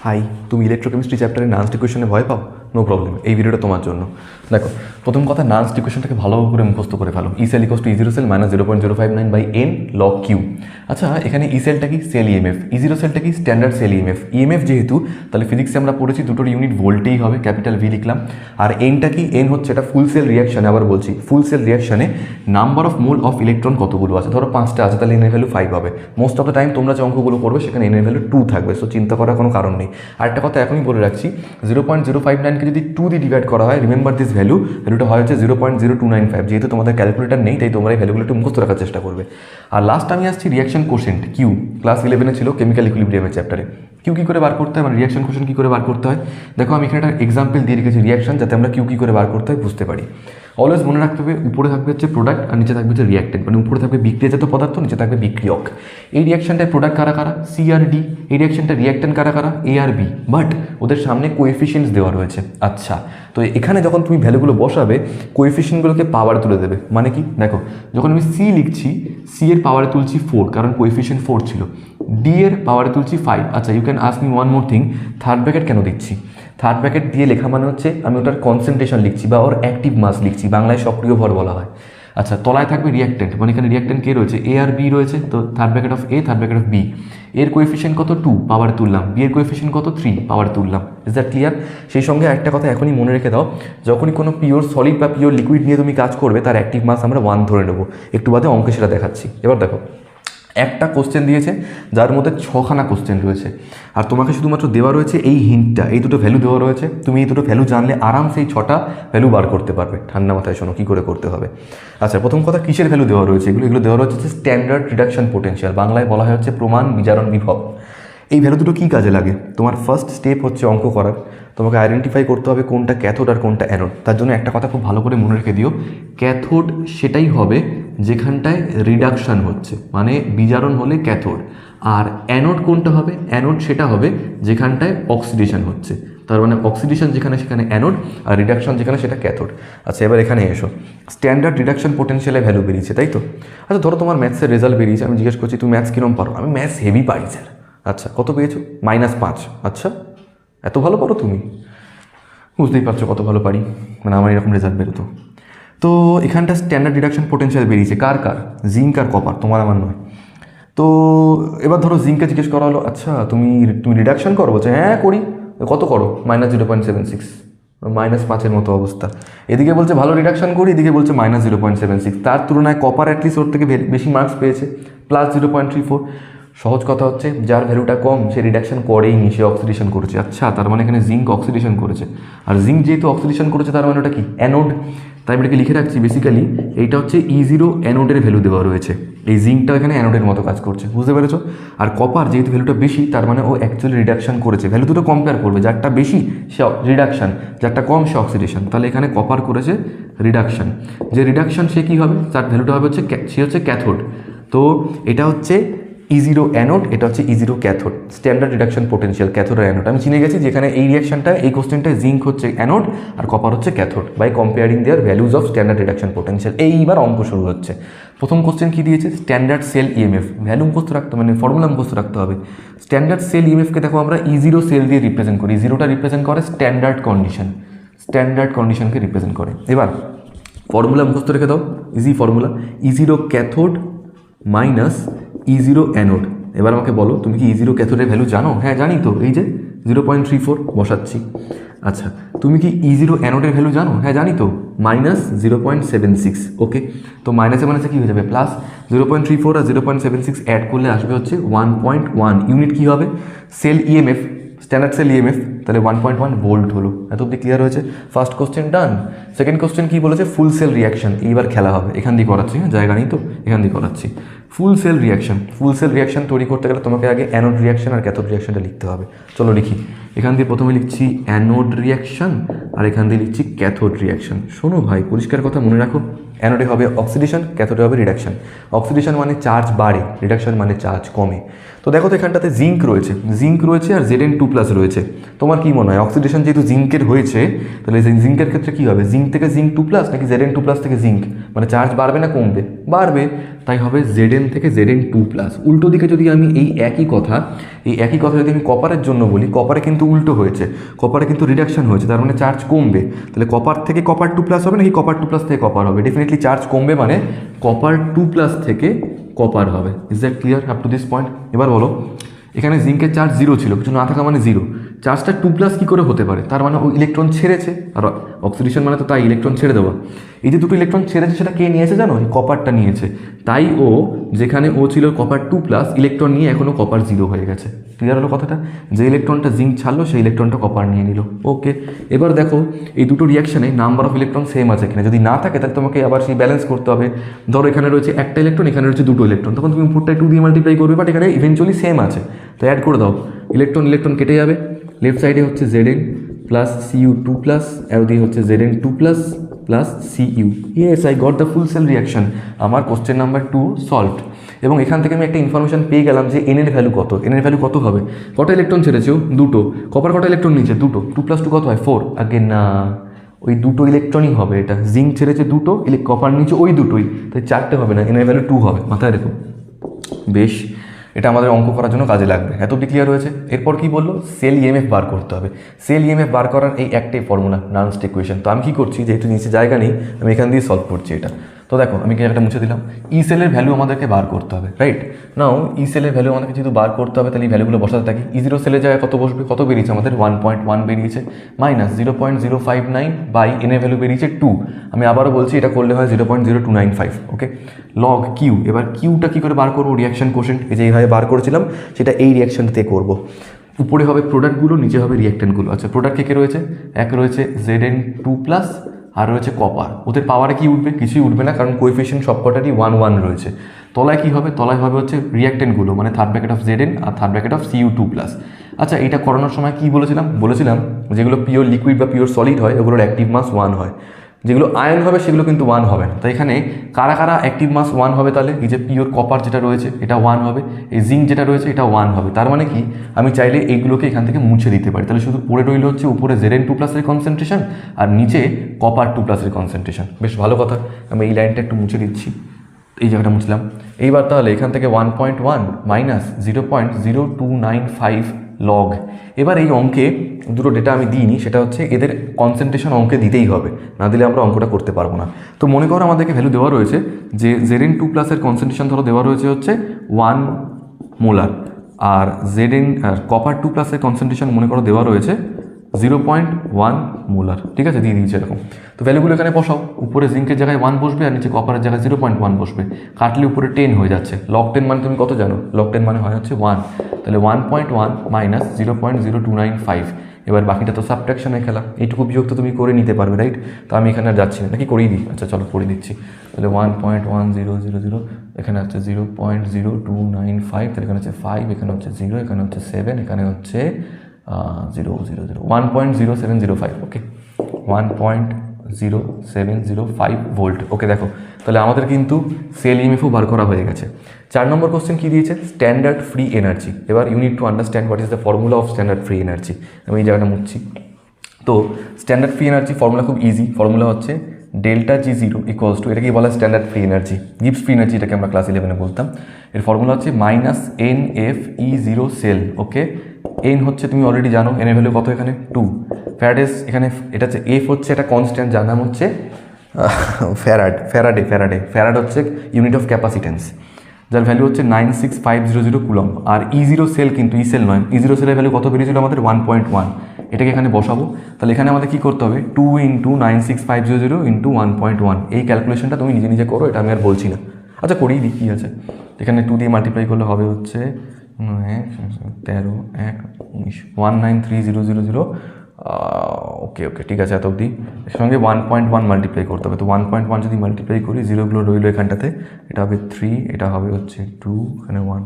High, তুমি electrochemistry চ্যাপ্টারে nuns ইকুয়েশনে ভয় পাও? নো প্রবলেম, এই ভিডিওটা তোমার জন্য। দেখো, প্রথম কথা, নান্স ইকুয়েশনটাকে ভালো করে মুখস্থ করে ফেলো। ই সেল ইকোয়াস টু ই0 cell minus 0.059/n log q। আচ্ছা, এখানে ই সেলটা কি? Sell EMF. ই0 সেলটা কি? Standard cell EMF. ইএমএফ যেহেতু, তাহলে ফিজিক্সে আমরা পড়েছি দুটোর ইউনিট ভোল্টেই হবে, ক্যাপিটাল ভি লিখলাম। আর এনটা কি? এন হচ্ছে এটা ফুল সেল রিয়াকশানে, আবার বলছি ফুল সেল রিয়াকশানে number of mole of electron কতগুলো আছে, ধরো 5টা আছে, তাহলে এনের ভ্যালু 5 হবে। মোস্ট অফ দ্য টাইম তোমরা যে অঙ্কগুলো করবে সেখানে এনের ভ্যালু 2 থাকবে, সো চিন্তা করার কোনো কারণ নেই। আরেকটা কথা এখনই বলে রাখছি, 0.059কে যদি 2 দিয়ে ডিভাইড করা হয়, রিমেম্বার দিস ভ্যালুটা হয় হচ্ছে 0.0295। যেহেতু তোমাদের ক্যালকুলেটার নেই, তাই তোমরা এই ভ্যালুগুলো একটু মুখস্থ রাখার চেষ্টা করবে। আর লাস্ট আমি আসছি রিয়াকশন কোশেন্ট, কিউ। ক্লাস 11-এ ছিল কেমিক্যাল ইকুইলিব্রিয়ামের চ্যাপ্টারে। কিউ কী করে বার করতে হয়, মানে রিয়াকশন কোশেন্ট কী করে বার করতে হয়। দেখো, আমি এখানে একটা এক্সাম্পল দিয়ে রেখেছি রিয়াকশন, যাতে আমরা কিউ কী করে বার করতে হয় বুঝতে পারি। অলওয়েজ মনে রাখতে হবে, উপরে থাকবে হচ্ছে প্রোডাক্ট আর নিচে থাকবে হচ্ছে রিয়াক্টেন্ট, মানে উপরে থাকবে বিক্রিয়াজাত পদার্থ, নিচে থাকবে বিক্রিয়ক। এই রিয়াকশনটায় প্রোডাক্ট কারা কারা? সি আর ডি। এই রিয়াকশনটা রিয়াক্টেন্ট কারা কারা? এ আর বি। বাট ওদের সামনে কোএফিসিয়েন্টস দেওয়া রয়েছে। আচ্ছা, তো এখানে যখন তুমি ভ্যালুগুলো বসাবে, কোএফিসিয়েন্টগুলোকে পাওয়ার তুলে দেবে। মানে কি? দেখো, যখন আমি সি লিখছি, সি এর পাওয়ারে তুলছি 4, কারণ কোএফিসিয়েন্ট 4 ছিল। ডি এর পাওয়ারে তুলছি 5। আচ্ছা, you can ask me one more thing, third bracket কেন দিচ্ছি? থার্ড ব্র্যাকেট দিয়ে লেখা মানে হচ্ছে আমি ওটার কনসেন্ট্রেশন লিখছি বা ওর অ্যাক্টিভ মাস লিখছি, বাংলায় সক্রিয় ভর বলা হয়। আচ্ছা, তলায় থাকবে রিয়াক্টেন্ট, মানে এখানে রিয়াক্টেন্ট কে রয়েছে? এ আর বি রয়েছে, তো third bracket of A, third bracket of B. এর কোএফিসিয়েন্ট কত? 2, পাওয়ার তুললাম। বি এর কোএফিসিয়েন্ট কত? 3, পাওয়ার তুললাম। Is that clear? সেই সঙ্গে একটা কথা এখনই মনে রেখে দাও, যখনই কোনো পিওর সলিড বা পিওর লিকুইড নিয়ে তুমি কাজ করবে, তার অ্যাক্টিভ মাস আমরা 1 ধরে নেবো। একটু বাদে অঙ্কে সেটা দেখাচ্ছি। এবার দেখো, একটা কোশ্চেন দিয়েছে যার মধ্যে 6খানা কোশ্চেন রয়েছে, আর তোমাকে শুধুমাত্র দেওয়া রয়েছে এই হিন্টটা, এই দুটো ভ্যালু দেওয়া রয়েছে। তুমি এই দুটো ভ্যালু জানলে আরামসে এই 6টা ভ্যালু বার করতে পারবে। ঠান্ডা মাথায় শোনো কী করে করতে হবে। আচ্ছা, প্রথম কথা, কিসের ভ্যালু দেওয়া রয়েছে? এগুলো দেওয়া রয়েছে স্ট্যান্ডার্ড রিডাকশন পোটেনশিয়াল, বাংলায় বলা হয় হচ্ছে প্রমাণ বিজারণ বিভব। এই ভ্যালু দুটো কী কাজে লাগে? তোমার ফার্স্ট স্টেপ হচ্ছে অঙ্ক করার, তোমাকে আইডেন্টিফাই করতে হবে কোনটা ক্যাথোড আর কোনটা অ্যানোড। তার জন্য একটা কথা খুব ভালো করে মনে রেখে দিও, ক্যাথোড সেটাই হবে যেখানটায় রিডাকশান হচ্ছে, মানে বিজারণ হলে ক্যাথোড। আর অ্যানোড কোনটা হবে? অ্যানোড সেটা হবে যেখানটায় অক্সিডেশন হচ্ছে, তার মানে অক্সিডেশন যেখানে সেখানে অ্যানোড, আর রিডাকশন যেখানে সেটা ক্যাথোড। আচ্ছা, এবার এখানে এসো, স্ট্যান্ডার্ড রিডাকশন পোটেনশিয়ালে ভ্যালু বেরিয়েছে, তাই তো? আচ্ছা, ধরো তোমার ম্যাথসের রেজাল্ট বেরিয়েছে, আমি জিজ্ঞেস করছি তুমি ম্যাথস কিরম পারো? আমি ম্যাথস হেভি পারি স্যার। আচ্ছা, কত পেয়েছো? -5। আচ্ছা, এত ভালো পারো তুমি? বুঝতেই পারছো কত ভালো পারি, মানে আমার এরকম রেজাল্ট বেরোতো। তো এখানটা স্ট্যান্ডার্ড রিডাকশন পোটেনশিয়াল বেরিয়েছে কার কার? জিঙ্ক আর কপার, তোমার আমার নয়। তো এবার ধরো জিঙ্ককে জিজ্ঞেস করা হলো, আচ্ছা তুমি রিডাকশন করো? বলছে হ্যাঁ করি। কত করো? -0.76, -5-এর মতো অবস্থা। এদিকে বলছে ভালো রিডাকশন করি, এদিকে বলছে -0.76। তার তুলনায় কপার অ্যাটলিস্ট ওর থেকে বেশি মার্কস পেয়েছে, +0.34। সহজ কথা হচ্ছে, যার ভ্যালুটা কম সে রিডাকশন করেইনি, সে অক্সিডেশন করেছে। আচ্ছা, তার মানে এখানে জিঙ্ক অক্সিডেশন করেছে, আর জিঙ্ক যেহেতু অক্সিডেশন করেছে তার মানে ওটা কি? অ্যানোড। তাই আমি এটাকে লিখে রাখছি, বেসিক্যালি এইটা হচ্ছে E0 অ্যানোডের ভ্যালু দেওয়া রয়েছে। এই জিঙ্কটা এখানে অ্যানোডের মতো কাজ করছে, বুঝতে পেরেছো? আর কপার যেহেতু ভ্যালুটা বেশি, তার মানে ও অ্যাকচুয়ালি রিডাকশন করেছে। ভ্যালু দুটো কম্পেয়ার করবে, যারটা বেশি সে রিডাকশন, যারটা কম সে অক্সিডেশন। তাহলে এখানে কপার করেছে রিডাকশন। যে রিডাকশন সে কী হবে? তার ভ্যালুটা হবে হচ্ছে, সে হচ্ছে ক্যাথোড। তো এটা হচ্ছে E0 অ্যানোড, এটা হচ্ছে E0 cathode. Standard reduction potential cathode আর অ্যানোড। আমি চিনে গেছি যেখানে এই রিয়াকশনটা, এই কোশ্চেনটায় জিঙ্ক হচ্ছে অ্যানোড আর কপার হচ্ছে cathode, by comparing their values of standard reduction potential. এইবার অঙ্ক শুরু হচ্ছে। প্রথম কোশ্চেন কী দিয়েছে? Standard cell EMF. ভ্যালু মুখস্থ রাখতে, মানে ফর্মুলা মুখস্থ রাখতে হবে। স্ট্যান্ডার্ড সেল ইএমএফকে দেখো আমরা E0 সেল দিয়ে রিপ্রেজেন্ট করি। জিরোটা রিপ্রেজেন্ট করে স্ট্যান্ডার্ড কন্ডিশন, স্ট্যান্ডার্ড কন্ডিশনকে রিপ্রেজেন্ট করে। এবার ফর্মুলা মুখস্থ রেখে দাও, easy formula, E0 cathode minus E0 anode. এবার আমাকে বলো, তুমি কি E0 ক্যাথোডের ভ্যালু জানো? হ্যাঁ জানি তো, এই যে 0.34 বসাচ্ছি। আচ্ছা, তুমি কি E0 অ্যানোডের ভ্যালু জানো? হ্যাঁ জানি তো, -0.76। ওকে, তো মাইনাসে মাইনাসে কী হয়ে যাবে? প্লাস। 0.34 আর 0.76 অ্যাড করলে আসবে হচ্ছে 1.1। ইউনিট কী হবে? Cell EMF, standard cell EMF, তাহলে 1.1 ভোল্ট হলো। এত অব্দি ক্লিয়ার হয়েছে? First question done. Second question কী বলেছে? Full cell reaction. এইবার খেলা হবে, এখান দিয়ে করাচ্ছি, হ্যাঁ জায়গা নেই তো, এখান দিয়ে করাচ্ছি। ফুল সেল রিয়াকশন, ফুল সেল রিয়াকশন তৈরি করতে গেলে তোমাকে আগে অ্যানোড রিয়াকশন আর ক্যাথোড রিয়াকশনটা লিখতে হবে। চলো লিখি। এখান দিয়ে প্রথমে লিখছি অ্যানোড রিয়াকশন, আর এখান দিয়ে লিখছি ক্যাথোড রিয়াকশন। শোনো ভাই, পরিষ্কার কথা মনে রাখো, অ্যানোডে হবে অক্সিডেশন, ক্যাথোডে হবে রিডাকশন। অক্সিডেশন মানে চার্জ বাড়ে, রিডাকশন মানে চার্জ কমে। তো দেখো তো এখানটাতে জিঙ্ক রয়েছে আর Zn2+ রয়েছে। তোমার কি মনে হয়, অক্সিডেশন যেহেতু জিঙ্কের হয়েছে, তাহলে জিঙ্কের ক্ষেত্রে কী হবে? জিঙ্ক জিঙ্ক থেকে জিঙ্ক 2+ নাকি Zn2+ থেকে জিঙ্ক, মানে চার্জ বাড়বে না কমবে? বাড়বে, তাই হবে Zn থেকে Zn2+। উল্টো দিকে যদি আমি এই একই কথা যদি আমি কপারের জন্য বলি, কপারে কিন্তু উল্টো হয়েছে, কপারে কিন্তু রিডাকশন হয়েছে, তার মানে চার্জ কমবে। তাহলে কপার থেকে কপার 2+ হবে নাকি কপার 2+ থেকে কপার হবে? ডেফিনেটলি চার্জ কমবে, মানে কপার 2+ থেকে কপার হবে। Is that clear up to this point? এবার বলো, এখানে জিঙ্কের চার্জ 0 ছিল, কিছু না থাকা মানে 0, চার্জটা 2+ কী করে হতে পারে? তার মানে ওই ইলেকট্রন ছেড়েছে, আর অক্সিডেশন মানে তো তাই ইলেকট্রন ছেড়ে দেওয়া। এই যে দুটো ইলেকট্রন ছেড়েছে সেটা কে নিয়েছে জানো? এই কপারটা নিয়েছে। তাই ও যেখানে ও ছিল কপার 2+, ইলেকট্রন নিয়ে এখনও কপার 0 হয়ে গেছে। ক্লিয়ার হলো কথাটা? যে ইলেকট্রনটা জিঙ্ক ছাড়লো সেই ইলেকট্রনটা কপার নিয়ে নিল। ওকে, এবার দেখো এই দুটো রিয়াকশানে নাম্বার অফ ইলেকট্রন সেম আছে কিনা। যদি না থাকে তাহলে তোমাকে আবার সেই ব্যালেন্স করতে হবে। ধরো এখানে রয়েছে একটা ইলেকট্রন, এখানে রয়েছে দুটো ইলেকট্রন, তখন তুমি উপরটায় 2 দিয়ে মাল্টিপ্লাই করবে, বাট এখানে ইভেনচুয়ালি সেম আছে, তো অ্যাড করে দাও। ইলেকট্রন কেটে যাবে, লেফট সাইডে হচ্ছে Zn প্লাস Cu2+, আর ওদিকে হচ্ছে Zn2+ plus Cu। Yes, I got the full cell reaction. আমার কোশ্চেন নাম্বার 2 সলভড। এবং এখান থেকে আমি একটা ইনফরমেশন পেয়ে গেলাম যে n এর ভ্যালু কত। n এর ভ্যালু কত হবে? কটা ইলেকট্রন ছেড়েছে? দুটো। কপার কটা ইলেকট্রন নিয়েছে? দুটো। 2 + 2 কত হয়? 4। আগে না, ওই দুটো ইলেকট্রনই হবে এটা। জিঙ্ক ছেড়েছে দুটো, কপার নিচে ওই দুটোই, তাই 4টে হবে না, n এর ভ্যালু 2 হবে। মাথায় রেখো। বেশ, এটা আমাদের অঙ্ক করার জন্য কাজে লাগবে। এত ক্লিয়ার হয়েছে? এরপর কি বললো? সেল ইএমএফ বার করতে হবে। সেল ইএমএফ বার করার এই একটাই ফর্মুলা, নার্নস্ট ইকুয়েশন। তো আমি কী করছি, যেহেতু নিচে জায়গা নেই, আমি এখান দিয়ে সলভ করছি এটা। তো দেখো আমি কি একটা মুছে দিলাম। ই সেলের ভ্যালু আমাদেরকে বার করতে হবে, রাইট? নাও ই সেলের ভ্যালু আমাদেরকে যেহেতু বার করতে হবে, তাহলে এই ভ্যালুগুলো বসাতে থাকি। E0 সেলের জায়গায় কত বসবে? কত বেরিয়েছে আমাদের? 1.1 বেরিয়েছে, মাইনাস 0.059 বাই এন এর ভ্যালু বেরিয়েছে 2। আমি আবারও বলছি, এটা করলে হয় 0.0295। ওকে, লগ কিউ। এবার কিউটা কী করে বার করবো? রিয়াকশন কোশেন্ট, এই যে এইভাবে বার করেছিলাম, সেটা এই রিয়াকশনটাতে করবো। উপরে হবে প্রোডাক্টগুলো, নিচে হবে রিয়াক্টেন্টগুলো। আচ্ছা, প্রোডাক্ট কে রয়েছে? এক রয়েছে Zn2+, আর রয়েছে কপার। ওদের পাওয়ারে কি উঠবে? কিছুই উঠবে না, কারণ কোএফিশিয়েন্ট সবকটারই 1 1 রয়েছে। তলায় কি হবে? তলায় হবে হচ্ছে রিয়াক্টেন্টগুলো, মানে থার্ড ব্র্যাকেট অফ Zn আর থার্ড ব্র্যাকেট অফ Cu2+। আচ্ছা, এটা করানোর সময় কি বলেছিলাম যেগুলো পিওর লিকুইড বা পিওর সলিড হয় ওগুলোর অ্যাক্টিভ মাস 1 হয়। যেগুলো আয়ন হবে সেগুলো কিন্তু 1 হবে না। তো এখানে কারা কারা অ্যাক্টিভ মাস 1 হবে? তাহলে এই যে পিওর কপার যেটা রয়েছে এটা 1 হবে, এই জিঙ্ক যেটা রয়েছে এটা 1 হবে। তার মানে কি, আমি চাইলে এইগুলোকে এখান থেকে মুছে দিতে পারি। তাহলে শুধু পড়ে রইল হচ্ছে উপরে Zn2+ এর কনসেন্ট্রেশন আর নিচে কপার 2+ এর কনসেন্ট্রেশন। বেশ ভালো কথা, আমি এই লাইনটা একটু মুছে দিচ্ছি, এই জায়গাটা মুছলাম। এইবার তাহলে এখান থেকে 1.1 মাইনাস 0.0295 লগ। এবার এই অঙ্কে দুটো ডেটা আমি দিইনি, সেটা হচ্ছে এদের কনসেন্ট্রেশন অঙ্কে দিতেই হবে, না দিলে আমরা অঙ্কটা করতে পারবো না। তো মনে করো আমাদেরকে ভ্যালু দেওয়া রয়েছে যে Zn2+ এর কনসেন্ট্রেশন ধরো দেওয়া রয়েছে হচ্ছে 1 মোলার, আর কপার 2+ এর কনসেন্ট্রেশন মনে করো দেওয়া রয়েছে 0.1 মোলার। ঠিক আছে, দিয়ে দিয়েছে এরকম। তো ভ্যালুগুলো এখানে বসাও, উপরে জিঙ্কের জায়গায় 1 বসবে আর নিচে কপারের জায়গায় 0.1 বসবে। কাটলে উপরে 10 হয়ে যাচ্ছে। লগ 10 মানে তুমি কত জানো? লগ 10 মানে হয় হচ্ছে 1। তাহলে 1.1 মাইনাস 0.0295। এবার বাকিটা তো সাবট্রাকশনের খেলা, এইটুকু বিয়োগ তো তুমি করে নিতে পারবে, রাইট? তো আমি এখানে আর যাচ্ছি না, নাকি করেই দিই? আচ্ছা চলো করে দিচ্ছি। তাহলে 1.1000, এখানে হচ্ছে 0.0295, তাহলে এখানে হচ্ছে 5, এখানে হচ্ছে 0, এখানে হচ্ছে 7, এখানে হচ্ছে 1.0705। ওকে, 1.0705 ভোল্ট। ওকে, দেখো তাহলে আমাদের কিন্তু সেল ইএমএফও বার করা হয়ে গেছে। 4 নম্বর কোশ্চেন কী দিয়েছে? Standard free energy. এবার you need to understand what is the formula of standard free energy. আমি এই জায়গাটা মুছছি। তো স্ট্যান্ডার্ড ফ্রি এনার্জি ফর্মুলা খুব ইজি। ফর্মুলা হচ্ছে ডেল্টা G0 ইকুয়ালস টু, এটাকেই বলা standard free energy, Gibbs free energy, এটাকে আমরা ক্লাস 11-এ বলতাম। এর ফর্মুলা হচ্ছে মাইনাস NFE0 সেল। ওকে, এন হচ্ছে তুমি অলরেডি জানো, এন এর ভ্যালু কত? এখানে 2 ফ্যারাডেস। এখানে এটা হচ্ছে এফ, হচ্ছে এটা কনস্ট্যান্ট যার নাম হচ্ছে ফ্যারাড হচ্ছে ইউনিট অফ ক্যাপাসিটেন্স, যার ভ্যালু হচ্ছে 96500 কুলম্ব। আর E0 সেল কিন্তু ই সেল নয়, E0 সেলের ভ্যালু কত বেরিয়েছিল আমাদের? 1.1। এটাকে এখানে বসাবো। তাহলে এখানে আমাদের কী করতে হবে? 2 × 96500 × 1.1। এই ক্যালকুলেশনটা তুমি নিজে নিজে করো, এটা আমি আর বলছি না। আচ্ছা করেই দিই, কী আছে? এখানে 2 দিয়ে মাল্টিপ্লাই করলে হবে হচ্ছে 13 1 19 193,000। ওকে, ঠিক আছে, এত অবধি। এর সঙ্গে 1.1 মাল্টিপ্লাই করতে হবে। তো 1.1 যদি মাল্টিপ্লাই করি, জিরোগুলো রইলো এখানটাতে, এটা হবে 3, এটা হবে হচ্ছে 2, এখানে 1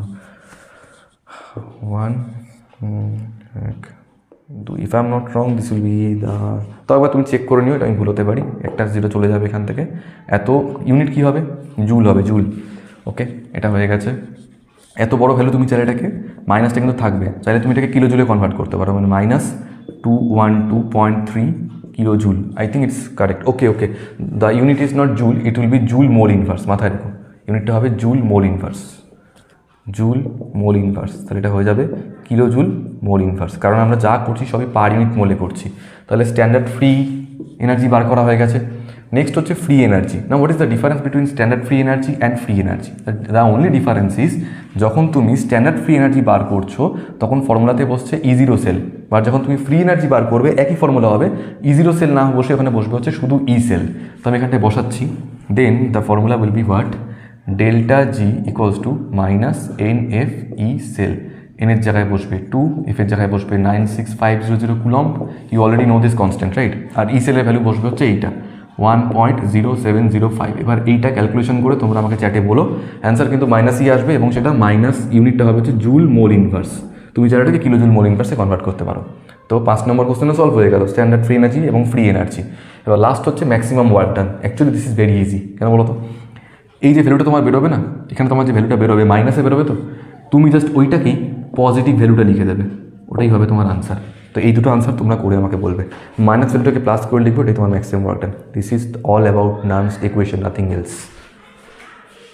2। If I am not wrong this will be the, তো একবার তুমি চেক করে নিও, এটা আমি ভুল হতে পারি। একটা 0 চলে যাবে এখান থেকে। এত ইউনিট কী হবে? জুল হবে, জুল। ওকে, এটা হয়ে গেছে। এত বড় ভ্যালু তুমি চাইলে এটাকে, মাইনাসটা কিন্তু থাকবে, চাইলে তুমি এটাকে কিলো জুলে কনভার্ট করতে পারো, মানে -212.3 kilojoule, I think it's correct. Okay okay, the unit is not joule, it will be joule mole inverse. মাথায় রেখো, ইউনিটটা হবে joule mole inverse, joule mole inverse. তাহলে এটা হয়ে যাবে কিলোজুল মোল ইনভার্স, কারণ আমরা যা করছি সবই পার ইউনিট মোলে করছি। তাহলে স্ট্যান্ডার্ড ফ্রি এনার্জি বার করা হয়ে গেছে। নেক্সট হচ্ছে ফ্রি এনার্জি। না, what is the difference between standard free energy and free energy? The only difference is, যখন তুমি স্ট্যান্ডার্ড ফ্রি এনার্জি বার করছো তখন ফর্মুলাতে বসছে E0 সেল, বা যখন তুমি ফ্রি এনার্জি বার করবে একই ফর্মুলা হবে, E0 সেল না বসে ওখানে বসবে হচ্ছে শুধু ই সেল। তো আমি এখানটায় বসাচ্ছি, then the formula will be what, delta G equals to minus NF E cell. এনের জায়গায় বসবে 2, এফের জায়গায় বসবে 96500 coulomb. You already know this constant, right? আর ই সেলের ভ্যালু বসবে হচ্ছে এইটা 1.0705। এবার এইটা ক্যালকুলেশন করে তোমরা আমাকে চ্যাটে বলো, অ্যান্সার কিন্তু মাইনাসই আসবে, এবং সেটা মাইনাস ইউনিটটা হবে হচ্ছে জুল মোল ইনভার্স। তুমি যেটাকে কিলোজুল মোল ইনভার্সে কনভার্ট করতে পারো। তো 5 নম্বর কোশ্চেনে সলভ হয়ে গেল স্ট্যান্ডার্ড ফ্রি এনার্জি এবং ফ্রি এনার্জি। এবার লাস্ট হচ্ছে maximum work done. Actually this is very easy. কেন বলো তো? এই যে ভ্যালুটা তোমার বেরোবে না, এখানে তোমার যে ভ্যালুটা বেরোবে মাইনাসে বেরোবে, তো তুমি জাস্ট ওইটাকেই পজিটিভ ভ্যালুটা লিখে দেবে, ওটাই হবে তোমার আনসার। তো এই দুটো আনসার তোমরা করে আমাকে বলবে। মাইনাস ভ্যালুটাকে প্লাস করে লিখবে, ওটাই তোমার maximum work done. This is all about নানস ইকুয়েশন, নাথিং এলস।